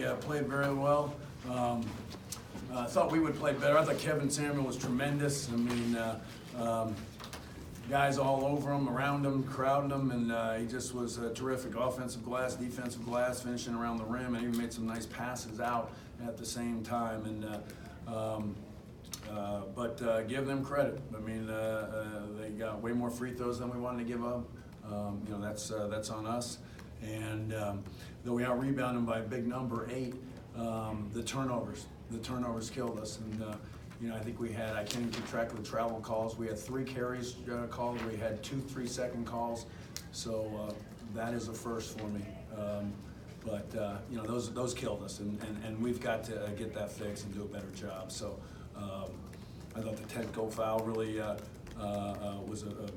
they played very well. I thought we would play better. I thought Kevin Samuel was tremendous. I mean, guys all over him, around him, crowding him, and he just was terrific. Offensive glass, defensive glass, finishing around the rim, and even made some nice passes out at the same time. And but give them credit. I mean, they got way more free throws than we wanted to give up. You know, that's on us. And though we out-rebounded them by a big number, 8, the turnovers killed us. And you know, I think we had, I can't even keep track of the travel calls. We had 3 carries called. We had 2 3-second calls. So that is a first for me. But you know, those killed us, and we've got to get that fixed and do a better job. So I thought the 10th goal foul really was a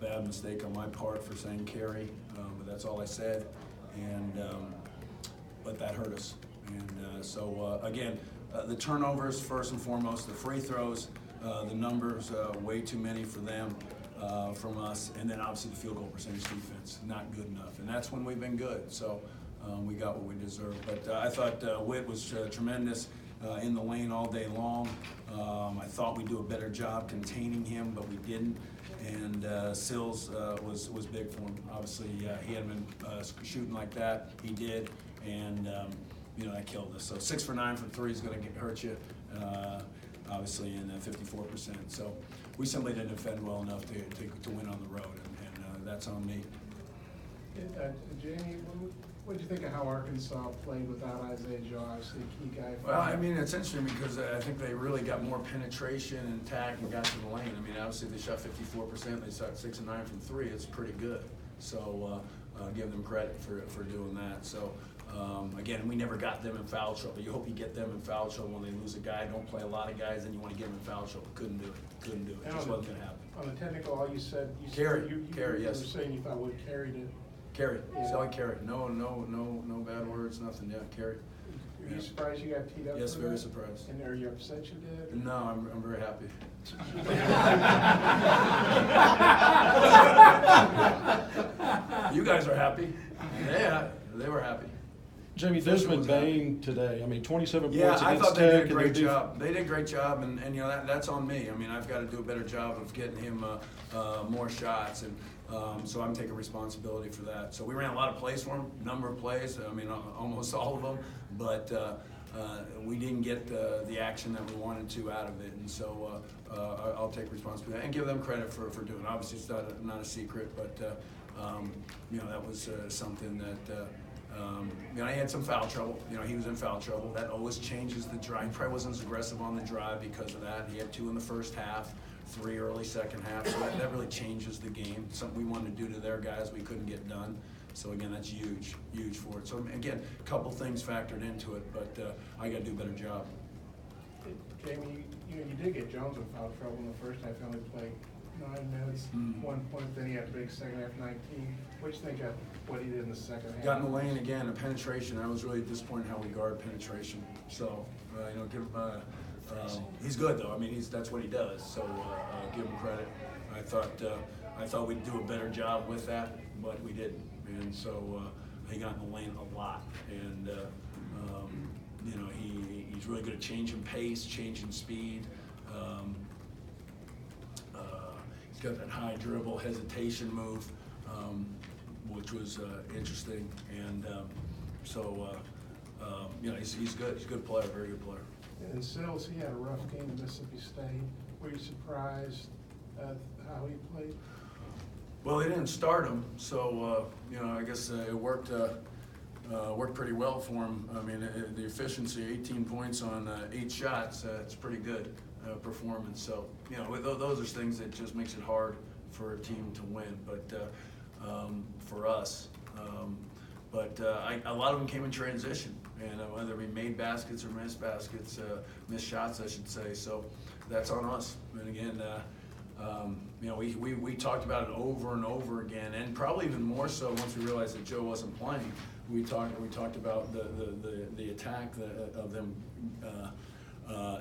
bad mistake on my part for saying carry, but that's all I said. And but that hurt us. And so again, the turnovers first and foremost, the free throws, the numbers, way too many for them. From us, and then obviously the field goal percentage defense, not good enough, and that's when we've been good. So we got what we deserved. But I thought Witt was tremendous in the lane all day long. I thought we'd do a better job containing him, but we didn't. And Sills was big for him. Obviously, he hadn't been shooting like that. He did, and you know, that killed us. So 6 for 9 from 3 is going to hurt you. Obviously, in 54%. So we simply didn't defend well enough to win on the road, and that's on me. Jamie, what did you think of how Arkansas played without Isaiah Joe, obviously a key guy? Well, I mean, it's interesting because I think they really got more penetration and attack and got to the lane. I mean, obviously they shot 54%. They shot 6 of 9 from 3. It's pretty good. So give them credit for doing that. So. Again, we never got them in foul trouble. You hope you get them in foul trouble when they lose a guy. Don't play a lot of guys, then you want to get them in foul trouble. Couldn't do it. It just wasn't going to happen. On the technical, all you said, carry, you yes. were saying you thought Wood carried it. Carry. Yeah. So I carry. No bad words, nothing. Yeah, carry. Are you surprised you got teed up? Yes, for very that? surprised. And are you upset you did? No, I'm very happy. You guys are happy. Yeah, they were happy. Jamie, Desmond Bain today, I mean, 27 points Yeah, I against thought they did Tech. a great job. They did a great job, and you know, that's on me. I mean, I've got to do a better job of getting him more shots, and so I'm taking responsibility for that. So we ran a lot of plays for him, number of plays, I mean, almost all of them, but we didn't get the action that we wanted to out of it, and so I'll take responsibility and give them credit for doing it. Obviously, it's not a secret, but you know, that was something that you know, he had some foul trouble. You know, he was in foul trouble. That always changes the drive. He probably wasn't as aggressive on the drive because of that. He had 2 in the first half, 3 early second half. So that really changes the game. Something we wanted to do to their guys we couldn't get done. So again, that's huge for it. So again, a couple things factored into it, but I got to do a better job. Jamie, you did get Jones in foul trouble in the first half. He only played 9 minutes, 1 point. Then he had a big second half, 19. What do you think of what he did in the second half? Got in the lane again, and penetration. I was really disappointed how we guard penetration. So you know, give him. He's good though. I mean, that's what he does. So give him credit. I thought we'd do a better job with that, but we didn't. And so he got in the lane a lot, and you know, he's really good at changing pace, changing speed. He's got that high dribble hesitation move, which was interesting, and so you know, he's good. He's a good player, very good player. And Sills, he had a rough game at Mississippi State. Were you surprised at how he played? Well, they didn't start him, so you know, I guess it worked pretty well for him. I mean, the efficiency, 18 points on 8 shots, it's pretty good performance. So you know, those are things that just makes it hard for a team to win. But for us, a lot of them came in transition, and whether we made baskets or missed baskets, missed shots, I should say. So that's on us. And again. You know, we talked about it over and over again, and probably even more so once we realized that Joe wasn't playing. We talked about the attack of them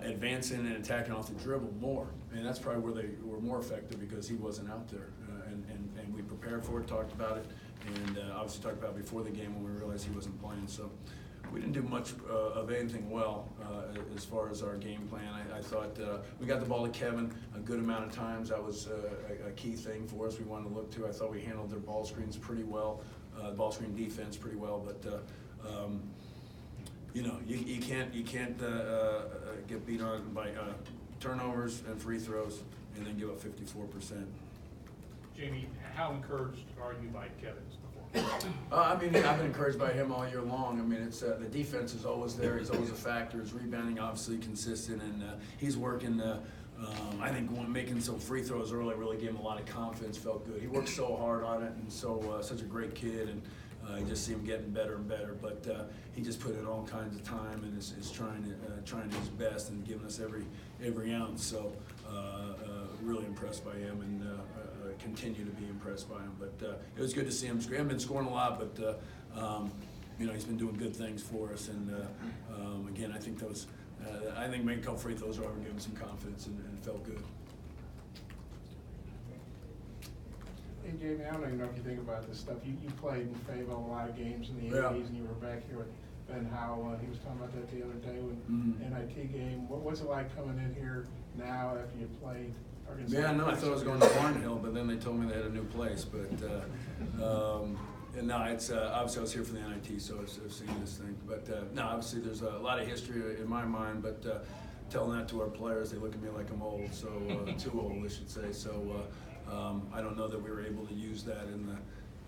advancing and attacking off the dribble more, and that's probably where they were more effective because he wasn't out there, and we prepared for it, talked about it, and obviously talked about it before the game when we realized he wasn't playing. So we didn't do much of anything well as far as our game plan. I thought we got the ball to Kevin a good amount of times. That was a key thing for us. We wanted to look to. I thought we handled their ball screens pretty well, ball screen defense pretty well. But you know, you can't get beat on by turnovers and free throws and then give up 54%. Jamie, how encouraged are you by Kevin's performance? I mean, I've been encouraged by him all year long. I mean, it's the defense is always there. He's always a factor. His rebounding obviously consistent, and he's working. I think making some free throws early really gave him a lot of confidence. Felt good. He worked so hard on it, and such a great kid, and you just see him getting better and better. But he just put in all kinds of time and is trying his best and giving us every ounce. So really impressed by him, and continue to be impressed by him. But it was good to see him. He hasn't been scoring a lot, but you know, he's been doing good things for us. And again, I think making a couple free throws over gave him some confidence and felt good. Hey Jamie, I don't even know if you think about this stuff. You played in Fayetteville a lot of games in the Yeah. 80s, and you were back here with Ben Howell. He was talking about that the other day when NIT game. What's it like coming in here now after you played? Yeah, no, I thought I was going to Barnhill, but then they told me they had a new place. But and no, it's obviously I was here for the NIT, so I've seen this thing. But no, obviously there's a lot of history in my mind. But telling that to our players, they look at me like I'm old, so too old, I should say. So I don't know that we were able to use that in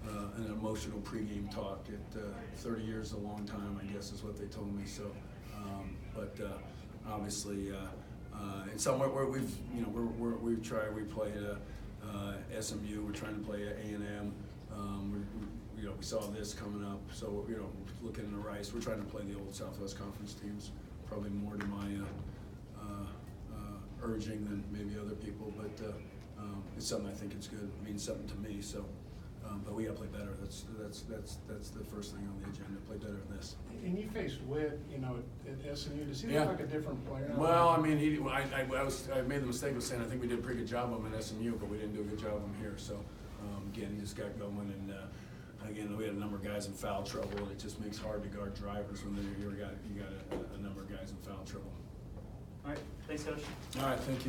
an emotional pregame talk. 30 years is a long time, I guess, is what they told me. So, but obviously. And somewhere where we played SMU, we're trying to play A&M. We saw this coming up, so looking in the Rice, we're trying to play the old Southwest Conference teams. Probably more to my urging than maybe other people, but it's something I think it's good. It means something to me. So, but we got to play better. That's the first thing on the agenda. Play better than this. And you faced Witt, at SMU. Does he Yeah. look like a different player now? Well, I mean, I made the mistake of saying I think we did a pretty good job of him at SMU, but we didn't do a good job of him here. So again, he just got going, and again, we had a number of guys in foul trouble, and it just makes it hard to guard drivers when you got a number of guys in foul trouble. All right, thanks, Coach. All right, thank you.